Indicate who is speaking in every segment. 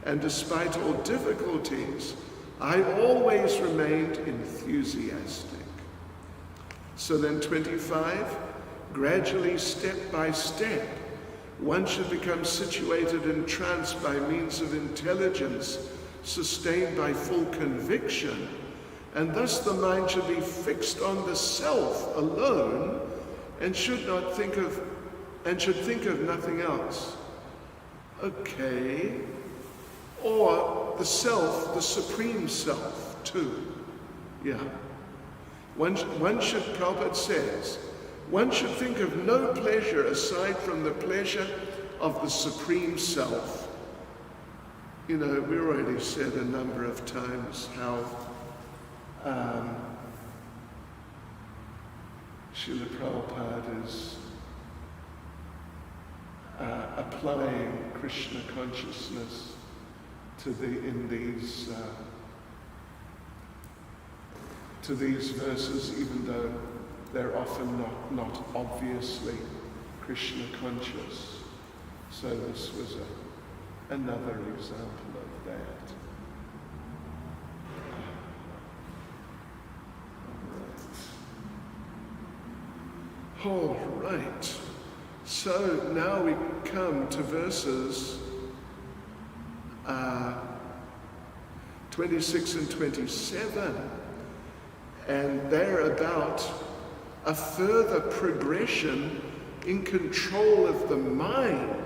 Speaker 1: and despite all difficulties, I always remained enthusiastic. So then 25, gradually, step by step, one should become situated in trance by means of intelligence, sustained by full conviction, and thus the mind should be fixed on the self alone, and should think of nothing else. Okay. Or the self, the supreme self, too. Yeah. One should, Prabhupada says, one should think of no pleasure aside from the pleasure of the supreme self. You know, we already said a number of times how Srila Prabhupada is applying Krishna consciousness to these verses, even though they're often not obviously Krishna conscious. So this was another example of that. All right. So now we come to verses 26 and 27, and they're about a further progression in control of the mind,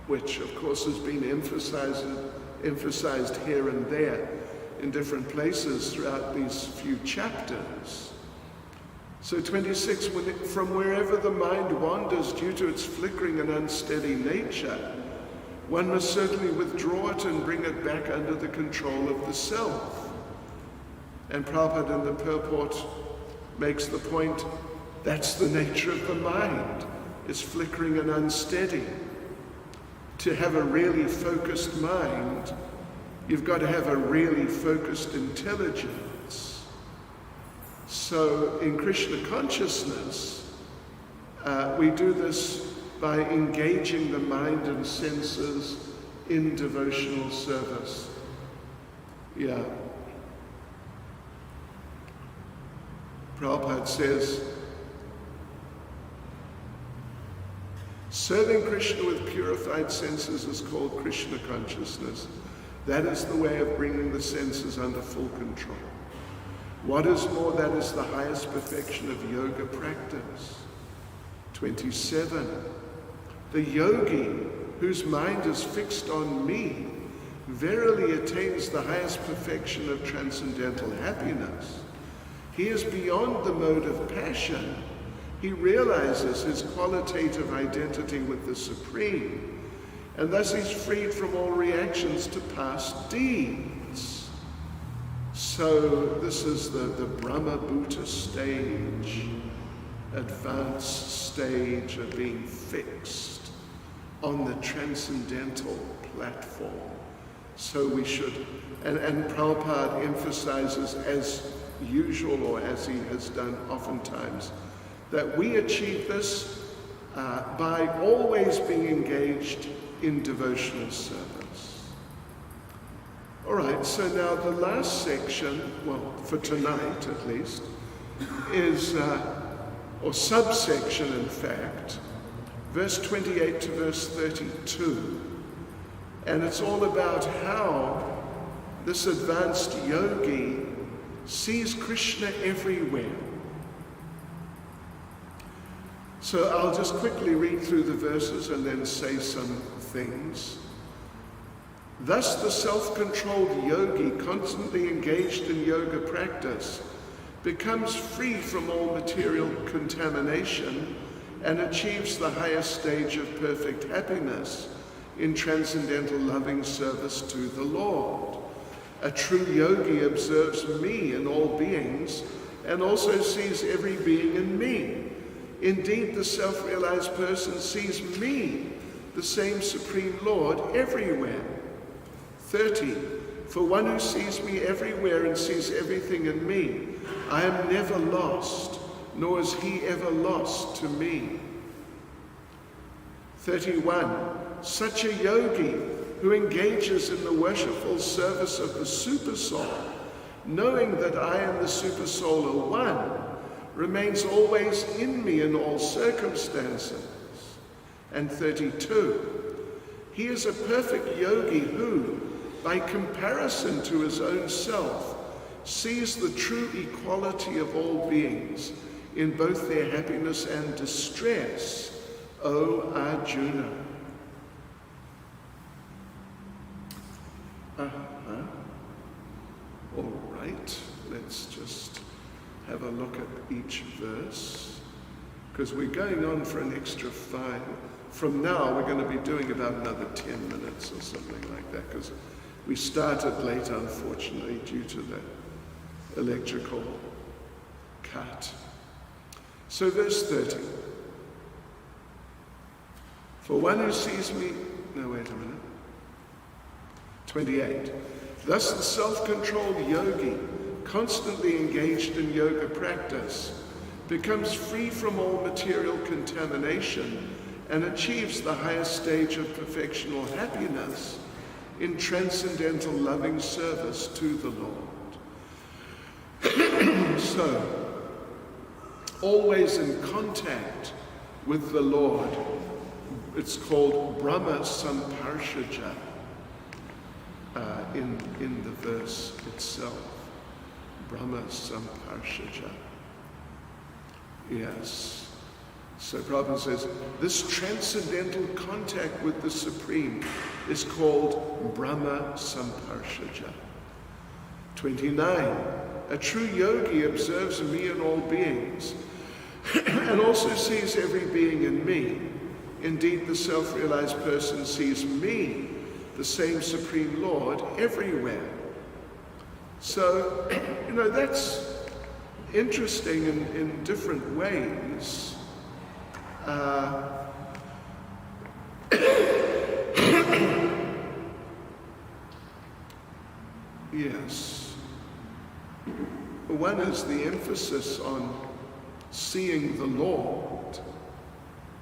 Speaker 1: which of course has been emphasized here and there in different places throughout these few chapters. So 26, from wherever the mind wanders due to its flickering and unsteady nature, one must certainly withdraw it and bring it back under the control of the self. And Prabhupada in the purport makes the point, that's the nature of the mind. It's flickering and unsteady. To have a really focused mind, you've got to have a really focused intelligence. So in Krishna consciousness, we do this by engaging the mind and senses in devotional service. Yeah. Prabhupada says, serving Krishna with purified senses is called Krishna consciousness. That is the way of bringing the senses under full control. What is more, that is the highest perfection of yoga practice. 27. The yogi, whose mind is fixed on me, verily attains the highest perfection of transcendental happiness. He is beyond the mode of passion. He realizes his qualitative identity with the Supreme, and thus he's freed from all reactions to past deeds. So this is the Brahma Bhuta stage, advanced stage of being fixed on the transcendental platform. So we should, and Prabhupada emphasizes, as usual, or as he has done oftentimes, that we achieve this by always being engaged in devotional service. All right, so now the last section, well, for tonight at least, is, or subsection in fact, verse 28 to verse 32. And it's all about how this advanced yogi sees Krishna everywhere. So I'll just quickly read through the verses and then say some things. Thus the self-controlled yogi, constantly engaged in yoga practice, becomes free from all material contamination and achieves the highest stage of perfect happiness in transcendental loving service to the Lord. A true yogi observes me in all beings and also sees every being in me. Indeed, the self-realized person sees me, the same Supreme Lord, everywhere. 30. For one who sees me everywhere and sees everything in me, I am never lost, nor is he ever lost to me. 31. Such a yogi who engages in the worshipful service of the Supersoul, knowing that I and the Supersoul are one, remains always in me in all circumstances. And 32. He is a perfect yogi who, by comparison to his own self, sees the true equality of all beings in both their happiness and distress, O Arjuna. All right, let's just have a look at each verse, because we're going on for an extra 5. From now, we're going to be doing about another 10 minutes or something like that, because we started late, unfortunately, due to the electrical cut. So verse 30. For one who sees me... No, wait a minute. 28. Thus the self-controlled yogi, constantly engaged in yoga practice, becomes free from all material contamination and achieves the highest stage of perfection or happiness in transcendental loving service to the Lord. So, always in contact with the Lord. It's called Brahma Samparshja in the verse itself. Brahma Samparshja. Yes. So Prabhupada says, this transcendental contact with the Supreme is called Brahma Samparshja. 29. A true yogi observes me in all beings and also sees every being in me. Indeed, the self-realized person sees me, the same Supreme Lord, everywhere. So, that's interesting in different ways. Yes. One is the emphasis on seeing the Lord.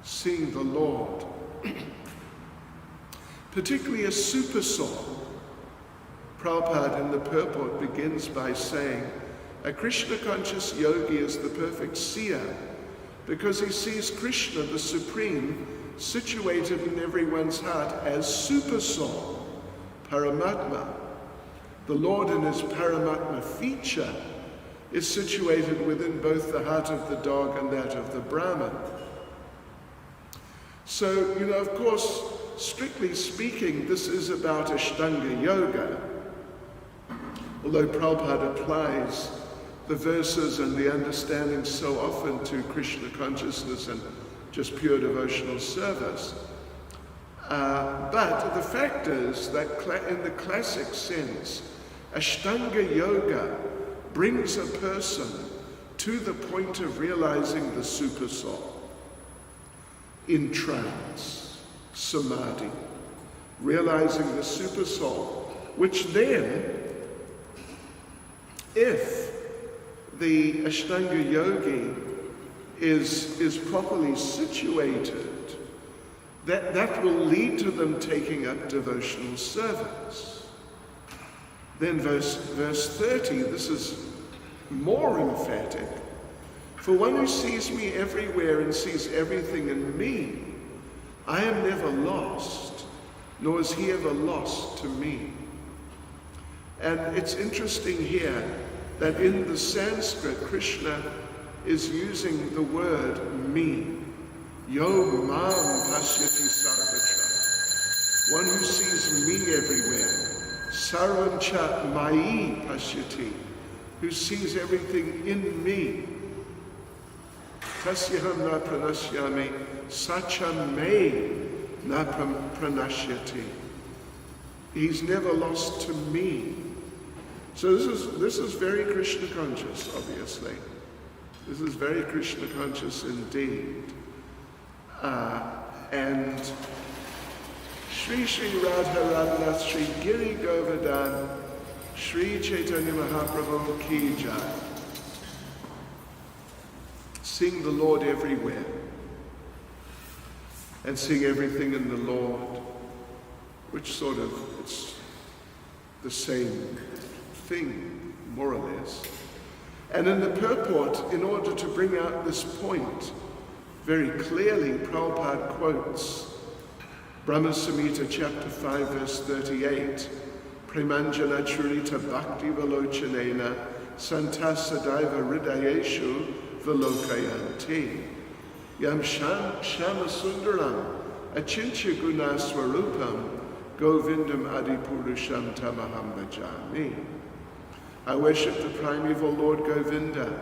Speaker 1: Seeing the Lord. Particularly a super soul. Prabhupada in the purport begins by saying, a Krishna-conscious yogi is the perfect seer because he sees Krishna, the Supreme, situated in everyone's heart as super soul, Paramatma. The Lord in his Paramatma feature is situated within both the heart of the dog and that of the Brahman. So, of course, strictly speaking, this is about Ashtanga Yoga. Although Prabhupada applies the verses and the understanding so often to Krishna consciousness and just pure devotional service. But the fact is that in the classic sense, Ashtanga Yoga brings a person to the point of realizing the super soul in trance, samadhi, realizing the super soul, which then, if the Ashtanga yogi is properly situated, that will lead to them taking up devotional service. Then verse 30, this is more emphatic. For one who sees me everywhere and sees everything in me, I am never lost, nor is he ever lost to me. And it's interesting here that in the Sanskrit, Krishna is using the word me. Yo mam pasyati sarvacha. One who sees me everywhere. Sarvancha mai pasyati. Who sees everything in me. Tasyaham na pranashyami. Sacha me na pranashyati. He's never lost to me. So this is very Krishna conscious, obviously. This is very Krishna conscious indeed. And Shri Radha Radhanath Shri Giri Govardhan Shri Chaitanya Mahaprabhu Ki Jai. Sing the Lord everywhere. and seeing everything in the Lord, which sort of, it's the same thing, more or less. And in the purport, in order to bring out this point very clearly, Prabhupada quotes Brahma Samhita chapter 5 verse 38, Premanjana churita bhakti valochanena santa sadaiva hridayeshu valokayanti yam shama sundaram achintya guna swarupam govindam adipurusham tamaham bhajami. I worship the primeval Lord Govinda,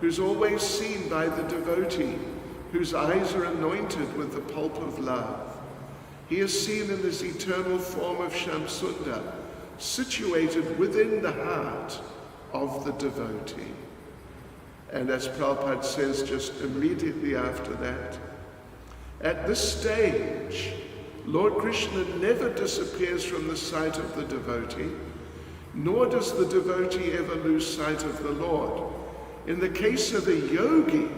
Speaker 1: who's always seen by the devotee, whose eyes are anointed with the pulp of love. He is seen in this eternal form of Shamsundar, situated within the heart of the devotee. And as Prabhupada says just immediately after that, at this stage, Lord Krishna never disappears from the sight of the devotee, nor does the devotee ever lose sight of the Lord. In the case of a yogi,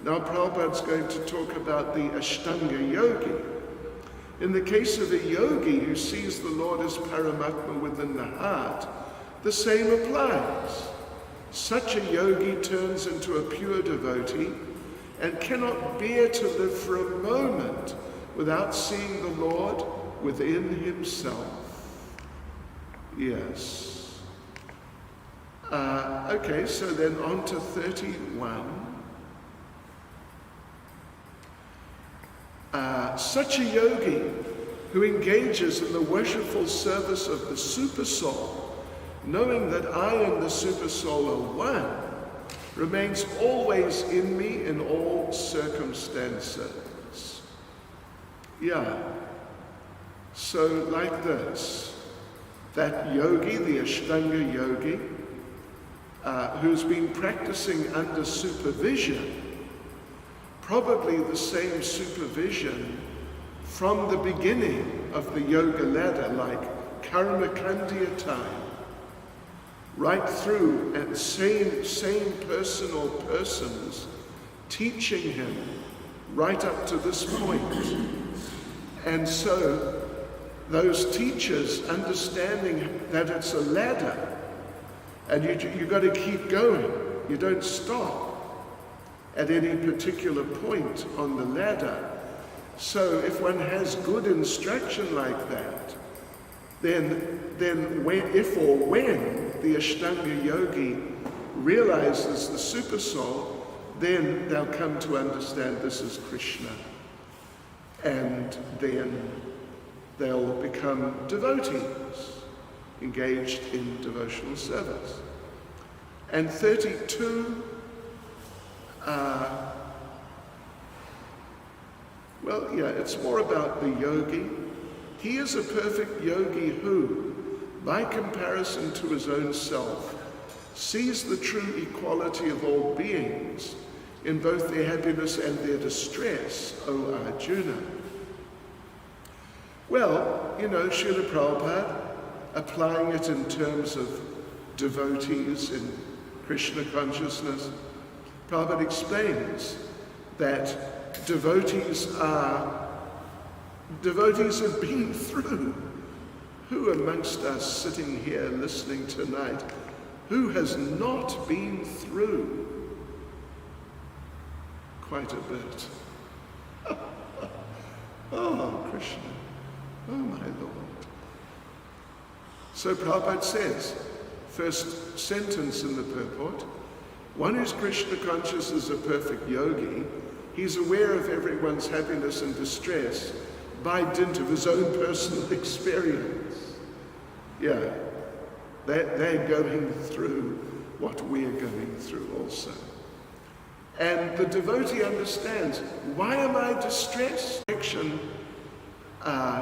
Speaker 1: now Prabhupada's going to talk about the Ashtanga yogi. In the case of a yogi who sees the Lord as Paramatma within the heart, the same applies. Such a yogi turns into a pure devotee and cannot bear to live for a moment without seeing the Lord within himself. Yes. Okay, so then on to 31. Such a yogi who engages in the worshipful service of the Supersoul, knowing that I and the Supersoul are one, remains always in me in all circumstances. Yeah. So like this, that yogi, the Ashtanga yogi, who's been practicing under supervision, probably the same supervision from the beginning of the yoga ladder, like Karmakandya time, right through, and same person or persons teaching him right up to this point. And so those teachers understanding that it's a ladder and you've got to keep going, you don't stop at any particular point on the ladder. So if one has good instruction like that, then when the Ashtanga yogi realizes the Supersoul, then they'll come to understand this is Krishna. And then they'll become devotees, engaged in devotional service. And 32, it's more about the yogi. He is a perfect yogi who, by comparison to his own self, sees the true equality of all beings in both their happiness and their distress, O Arjuna. Well, Srila Prabhupada, applying it in terms of devotees in Krishna consciousness, Prabhupada explains that devotees have been through. Who amongst us sitting here listening tonight, who has not been through quite a bit? Oh, Krishna, oh my Lord. So Prabhupada says, first sentence in the purport, one who's Krishna conscious is a perfect yogi. He's aware of everyone's happiness and distress by dint of his own personal experience. Yeah, they're going through what we're going through also. And the devotee understands, why am I distressed?